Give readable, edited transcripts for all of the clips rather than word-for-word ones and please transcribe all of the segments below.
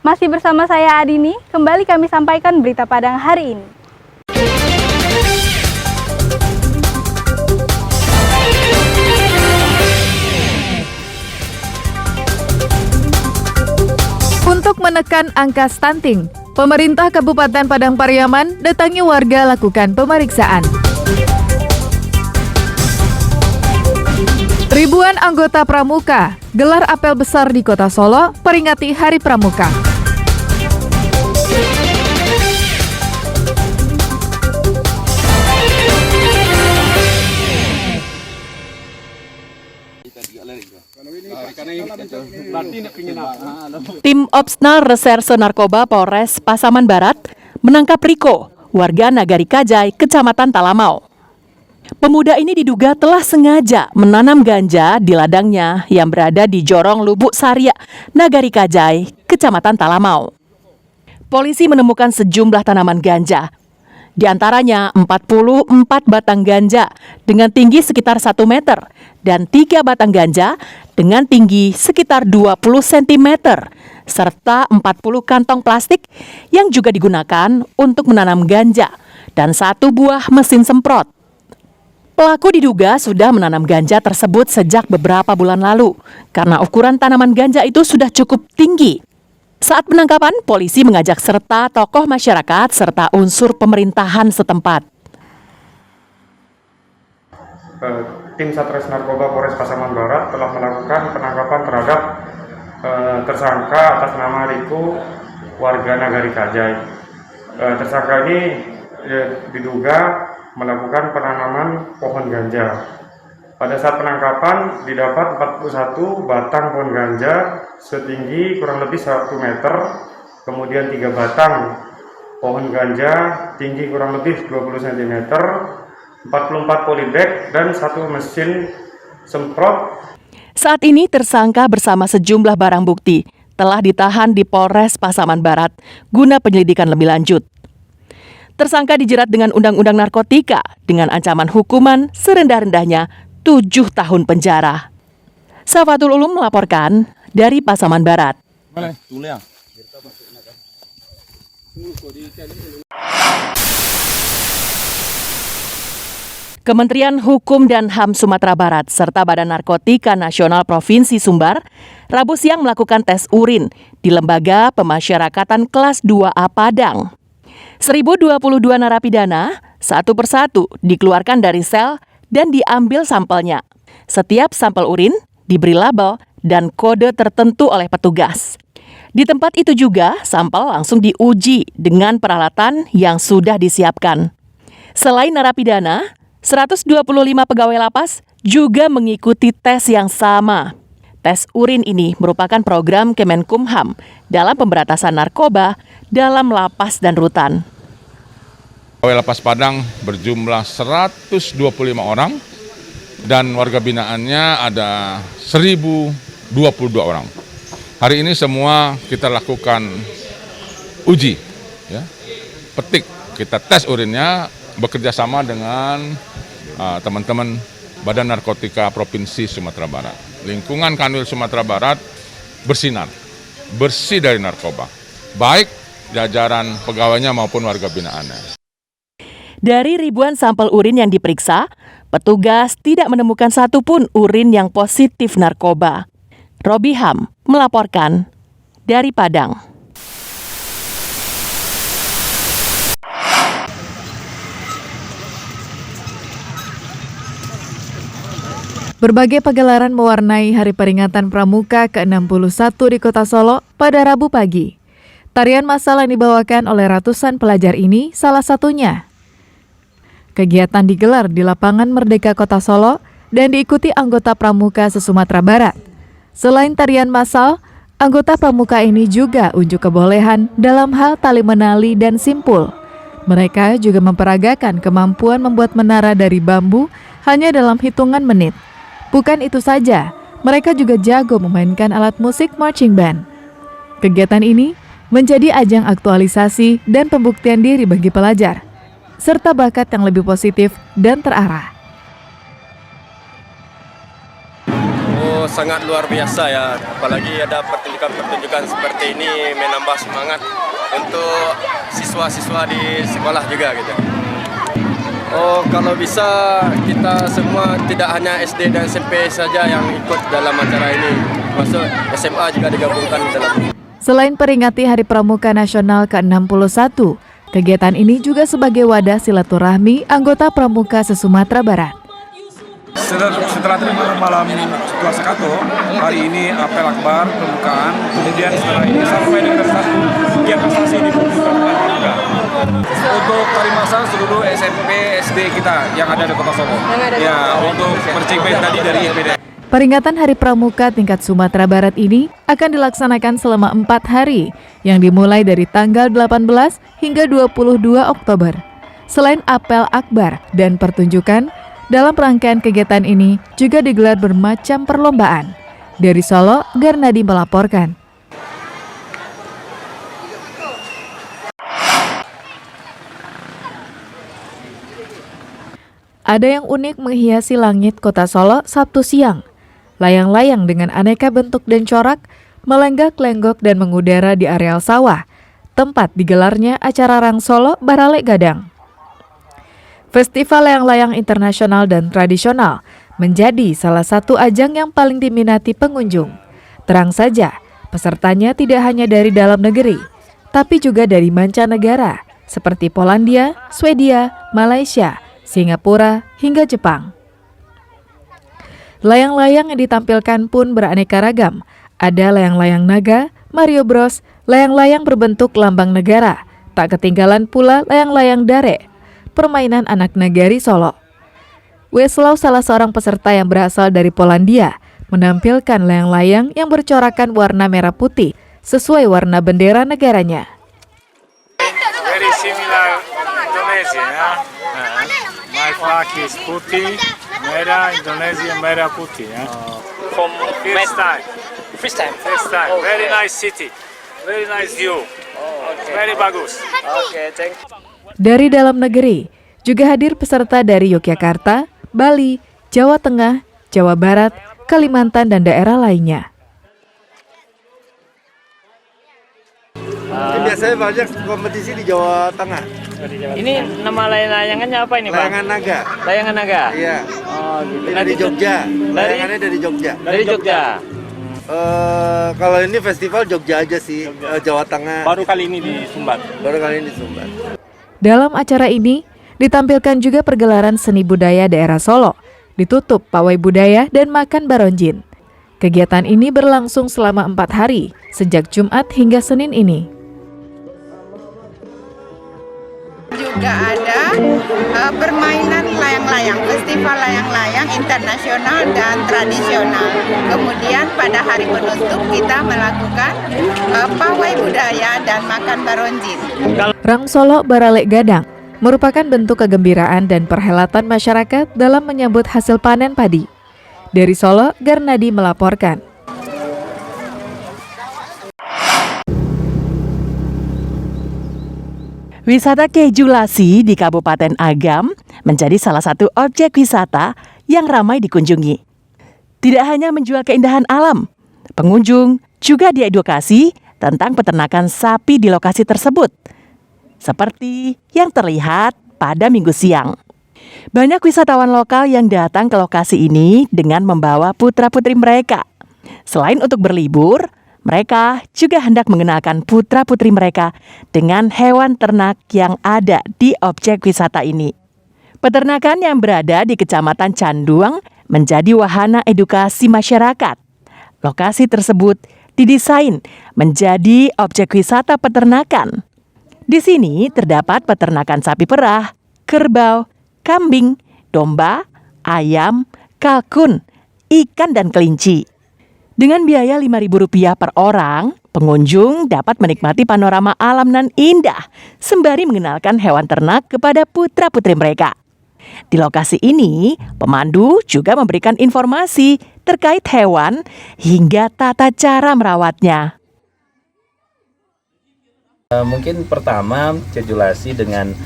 Masih bersama saya Adini, kembali kami sampaikan berita Padang hari ini. Untuk menekan angka stunting, pemerintah Kabupaten Padang Pariaman datangi warga lakukan pemeriksaan. Ribuan anggota Pramuka gelar apel besar di Kota Solo peringati Hari Pramuka. Tim Opsnal Reserse Narkoba Polres Pasaman Barat menangkap Riko, warga Nagari Kajai, Kecamatan Talamau. Pemuda ini diduga telah sengaja menanam ganja di ladangnya yang berada di Jorong Lubuk Sarya, Nagari Kajai, Kecamatan Talamau. Polisi menemukan sejumlah tanaman ganja. Di antaranya 44 batang ganja dengan tinggi sekitar 1 meter dan 3 batang ganja dengan tinggi sekitar 20 cm serta 40 kantong plastik yang juga digunakan untuk menanam ganja dan 1 buah mesin semprot. Pelaku diduga sudah menanam ganja tersebut sejak beberapa bulan lalu karena ukuran tanaman ganja itu sudah cukup tinggi. Saat penangkapan, polisi mengajak serta tokoh masyarakat serta unsur pemerintahan setempat. Tim Satres Narkoba Polres Pasaman Barat telah melakukan penangkapan terhadap tersangka atas nama Riko, warga Nagari Kajai. Tersangka ini diduga melakukan penanaman pohon ganja. Pada saat penangkapan didapat 41 batang pohon ganja setinggi kurang lebih 1 meter, kemudian 3 batang pohon ganja tinggi kurang lebih 20 cm, 44 polybag dan 1 mesin semprot. Saat ini tersangka bersama sejumlah barang bukti telah ditahan di Polres Pasaman Barat guna penyelidikan lebih lanjut. Tersangka dijerat dengan Undang-Undang Narkotika dengan ancaman hukuman serendah-rendahnya 7 tahun penjara. Safatul Ulum melaporkan dari Pasaman Barat. Kementerian Hukum dan HAM Sumatera Barat serta Badan Narkotika Nasional Provinsi Sumbar Rabu siang melakukan tes urin di Lembaga Pemasyarakatan Kelas 2A Padang. 1022 narapidana satu persatu dikeluarkan dari sel dan diambil sampelnya. Setiap sampel urin diberi label dan kode tertentu oleh petugas. Di tempat itu juga sampel langsung diuji dengan peralatan yang sudah disiapkan. Selain narapidana, 125 pegawai lapas juga mengikuti tes yang sama. Tes urin ini merupakan program Kemenkumham dalam pemberantasan narkoba dalam lapas dan rutan. Pegawai Lapas Padang berjumlah 125 orang dan warga binaannya ada 1022 orang. Hari ini semua kita lakukan uji, ya, petik, kita tes urinnya bekerja sama dengan teman-teman Badan Narkotika Provinsi Sumatera Barat. Lingkungan Kanwil Sumatera Barat bersinar, bersih dari narkoba, baik jajaran pegawainya maupun warga binaannya. Dari ribuan sampel urin yang diperiksa, petugas tidak menemukan satupun urin yang positif narkoba. Robi Ham melaporkan dari Padang. Berbagai pagelaran mewarnai Hari Peringatan Pramuka ke-61 di Kota Solo pada Rabu pagi. Tarian massal yang dibawakan oleh ratusan pelajar ini salah satunya. Kegiatan digelar di Lapangan Merdeka Kota Solo dan diikuti anggota Pramuka se-Sumatera Barat. Selain tarian massal, anggota Pramuka ini juga unjuk kebolehan dalam hal tali menali dan simpul. Mereka juga memperagakan kemampuan membuat menara dari bambu hanya dalam hitungan menit. Bukan itu saja, mereka juga jago memainkan alat musik marching band. Kegiatan ini menjadi ajang aktualisasi dan pembuktian diri bagi pelajar, serta bakat yang lebih positif dan terarah. sangat luar biasa ya, apalagi ada pertunjukan-pertunjukan seperti ini menambah semangat untuk siswa-siswa di sekolah juga gitu. Oh, kalau bisa kita semua tidak hanya SD dan SMP saja yang ikut dalam acara ini, masuk SMA juga digabungkan dalam. Selain peringati Hari Pramuka Nasional ke-61, kegiatan ini juga sebagai wadah silaturahmi anggota Pramuka se-Sumatera Barat. Setelah terima malam puasa Kato, hari ini apel akbar pembukaan, kemudian setelah ini sampai dengan satu kegiatan sasi di pembukaan juga. Untuk tari masal seluruh SMP, SD kita yang ada di Kota Solo. Ya, untuk mercik band tadi dari IPD. Peringatan Hari Pramuka tingkat Sumatera Barat ini akan dilaksanakan selama 4 hari, yang dimulai dari tanggal 18 hingga 22 Oktober. Selain apel akbar dan pertunjukan, dalam rangkaian kegiatan ini juga digelar bermacam perlombaan. Dari Solo, Garnadi melaporkan. Ada yang unik menghiasi langit kota Solo Sabtu siang. Layang-layang dengan aneka bentuk dan corak melenggak-lenggok dan mengudara di areal sawah, tempat digelarnya acara Rang Solo Baralek Gadang. Festival layang-layang internasional dan tradisional menjadi salah satu ajang yang paling diminati pengunjung. Terang saja, pesertanya tidak hanya dari dalam negeri, tapi juga dari mancanegara, seperti Polandia, Swedia, Malaysia, Singapura, hingga Jepang. Layang-layang yang ditampilkan pun beraneka ragam. Ada layang-layang naga, Mario Bros, layang-layang berbentuk lambang negara. Tak ketinggalan pula layang-layang dare, permainan anak nagari Solo. Weslau, salah seorang peserta yang berasal dari Polandia, menampilkan layang-layang yang bercorakan warna merah putih sesuai warna bendera negaranya. Very similar Indonesia, ya. My flag is putih, merah, Indonesia merah putih, ya. From First time. First time. First time. Okay. Very nice city. Very nice view. Very bagus. Okay, thank you. Dari dalam negeri, juga hadir peserta dari Yogyakarta, Bali, Jawa Tengah, Jawa Barat, Kalimantan, dan daerah lainnya. Biasanya banyak kompetisi di Jawa Tengah. Ini nama layang-layangannya apa ini, Pak? Layangan naga. Layangan naga? Iya. Oh, gitu. Ini dari Jogja. Layangannya dari Jogja. Dari Jogja? Kalau ini festival Jogja aja sih, Jawa Tengah. Baru kali ini di Sumbar. Baru kali ini di Sumbar. Dalam acara ini, ditampilkan juga pergelaran seni budaya daerah Solo, ditutup pawai budaya dan makan baronjin. Kegiatan ini berlangsung selama 4 hari, sejak Jumat hingga Senin ini. Juga ada permainan layang-layang, festival layang-layang internasional dan tradisional. Kemudian pada hari penutup kita melakukan pawai budaya dan makan baronjin. Rang Solo Baralek Gadang merupakan bentuk kegembiraan dan perhelatan masyarakat dalam menyambut hasil panen padi. Dari Solo, Garnadi melaporkan. Wisata keju Lasi di Kabupaten Agam menjadi salah satu objek wisata yang ramai dikunjungi. Tidak hanya menjual keindahan alam, pengunjung juga diedukasi tentang peternakan sapi di lokasi tersebut, seperti yang terlihat pada Minggu siang. Banyak wisatawan lokal yang datang ke lokasi ini dengan membawa putra-putri mereka. Selain untuk berlibur, mereka juga hendak mengenalkan putra-putri mereka dengan hewan ternak yang ada di objek wisata ini. Peternakan yang berada di Kecamatan Canduang menjadi wahana edukasi masyarakat. Lokasi tersebut didesain menjadi objek wisata peternakan. Di sini terdapat peternakan sapi perah, kerbau, kambing, domba, ayam, kalkun, ikan, dan kelinci. Dengan biaya Rp5.000 per orang, pengunjung dapat menikmati panorama alam nan indah sembari mengenalkan hewan ternak kepada putra-putri mereka. Di lokasi ini, pemandu juga memberikan informasi terkait hewan hingga tata cara merawatnya. Mungkin pertama Cejulasi dengan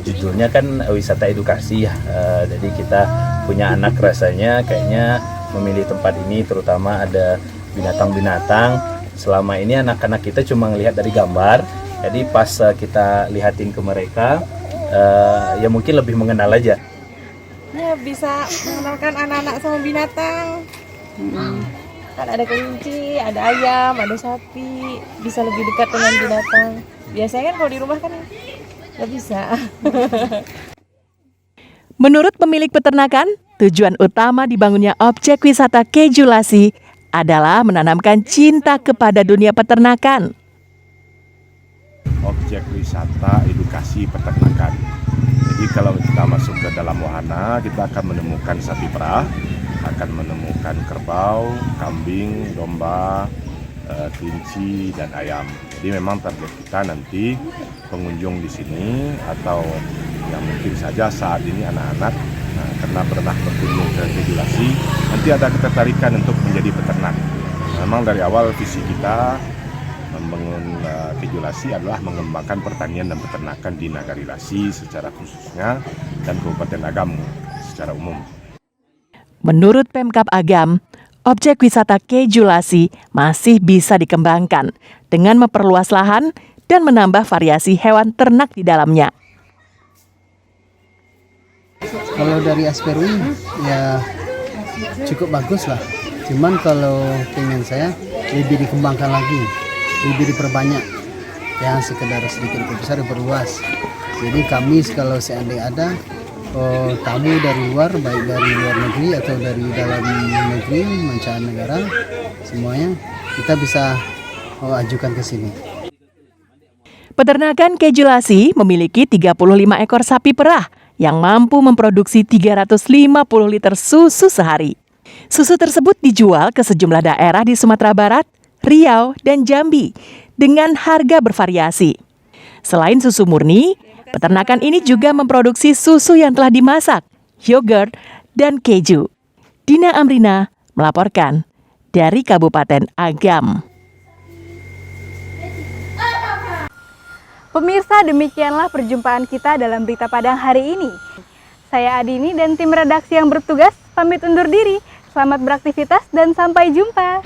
judulnya kan wisata edukasi ya. Jadi kita punya anak rasanya kayaknya memilih tempat ini, terutama ada binatang-binatang. Selama ini anak-anak kita cuma ngelihat dari gambar, jadi pas kita lihatin ke mereka, ya mungkin lebih mengenal aja. Ya bisa mengenalkan anak-anak sama binatang. Kan ada kelinci, ada ayam, ada sapi, bisa lebih dekat dengan binatang. Biasanya kan kalau di rumah kan nggak bisa. Menurut pemilik peternakan, tujuan utama dibangunnya objek wisata Kejulasi adalah menanamkan cinta kepada dunia peternakan. Objek wisata edukasi peternakan. Jadi kalau kita masuk ke dalam wahana, kita akan menemukan sapi perah, akan menemukan kerbau, kambing, domba, kelinci, dan ayam. Jadi memang target kita nanti pengunjung di sini atau yang mungkin saja saat ini anak-anak karena pernah berkunjung ke Kejulasi, nanti ada ketertarikan untuk menjadi peternak. Memang dari awal visi kita membangun Kejulasi adalah mengembangkan pertanian dan peternakan di Nagari Lasi secara khususnya dan Kabupaten Agam secara umum. Menurut Pemkab Agam, objek wisata Kejulasi masih bisa dikembangkan dengan memperluas lahan dan menambah variasi hewan ternak di dalamnya. Kalau dari Asperwi ya cukup bagus lah. Cuman kalau pengen saya lebih dikembangkan lagi, lebih diperbanyak. Yang sekedar sedikit besar diperluas. Jadi kami kalau seandainya ada tamu dari luar, baik dari luar negeri atau dari dalam negeri, mancanegara, semuanya kita bisa ajukan ke sini. Peternakan Kejulasi memiliki 35 ekor sapi perah yang mampu memproduksi 350 liter susu sehari. Susu tersebut dijual ke sejumlah daerah di Sumatera Barat, Riau, dan Jambi dengan harga bervariasi. Selain susu murni, peternakan ini juga memproduksi susu yang telah dimasak, yogurt, dan keju. Dina Amrina melaporkan dari Kabupaten Agam. Pemirsa, demikianlah perjumpaan kita dalam Berita Padang hari ini. Saya Adini dan tim redaksi yang bertugas pamit undur diri. Selamat beraktivitas dan sampai jumpa.